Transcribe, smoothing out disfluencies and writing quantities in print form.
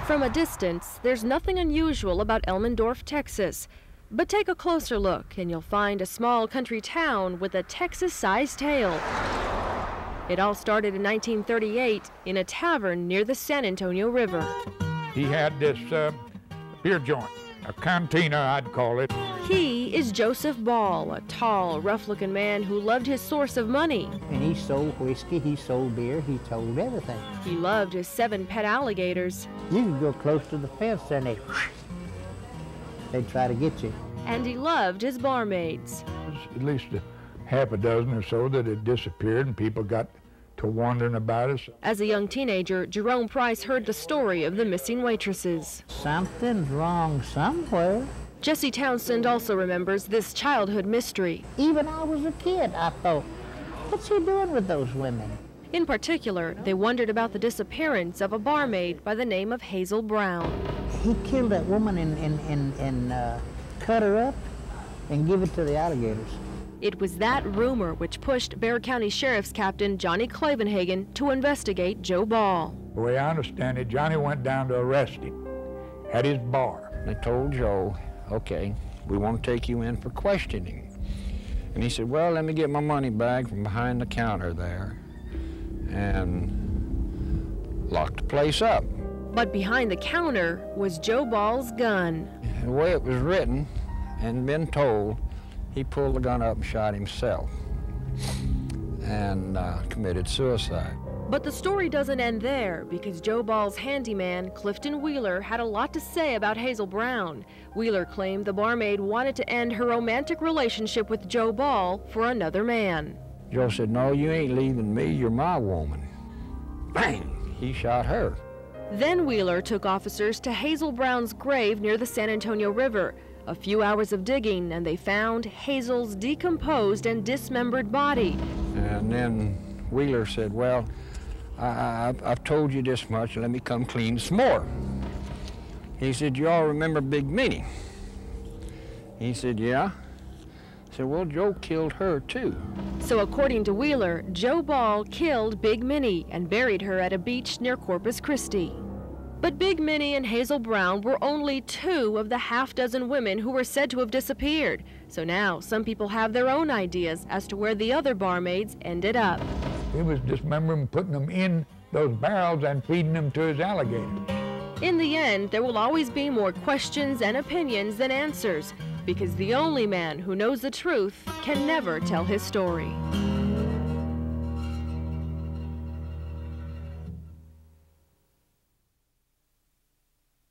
From a distance, there's nothing unusual about Elmendorf, Texas. But take a closer look and you'll find a small country town with a Texas-sized tale. It all started in 1938 in a tavern near the San Antonio River. He had this beer joint, a cantina I'd call it. He is Joseph Ball, a tall, rough-looking man who loved his source of money. And he sold whiskey, he sold beer, he sold everything. He loved his 7 pet alligators. You could go close to the fence and they'd try to get you. And he loved his barmaids. At least half a dozen or so that had disappeared, and people got to wondering about us. As a young teenager, Jerome Price heard the story of the missing waitresses. Something's wrong somewhere. Jesse Townsend also remembers this childhood mystery. Even I was a kid, I thought, what's he doing with those women? In particular, they wondered about the disappearance of a barmaid by the name of Hazel Brown. He killed that woman and cut her up and give it to the alligators. It was that rumor which pushed Bexar County Sheriff's Captain Johnny Clavenhagen to investigate Joe Ball. The way I understand it, Johnny went down to arrest him at his bar. They told Joe, okay, we want to take you in for questioning. And he said, well, let me get my money bag from behind the counter there, and locked the place up. But behind the counter was Joe Ball's gun. The way it was written and been told, he pulled the gun up and shot himself and committed suicide. But the story doesn't end there, because Joe Ball's handyman, Clifton Wheeler, had a lot to say about Hazel Brown. Wheeler claimed the barmaid wanted to end her romantic relationship with Joe Ball for another man. Joe said, no, you ain't leaving me, you're my woman. Bang! He shot her. Then Wheeler took officers to Hazel Brown's grave near the San Antonio River. A few hours of digging, and they found Hazel's decomposed and dismembered body. And then Wheeler said, well, I've told you this much, let me come clean some more. He said, you all remember Big Minnie? He said, yeah. I said, well, Joe killed her too. So according to Wheeler, Joe Ball killed Big Minnie and buried her at a beach near Corpus Christi. But Big Minnie and Hazel Brown were only 2 of the half-dozen women who were said to have disappeared. So now some people have their own ideas as to where the other barmaids ended up. He was dismembering, putting them in those barrels and feeding them to his alligators. In the end, there will always be more questions and opinions than answers, because the only man who knows the truth can never tell his story.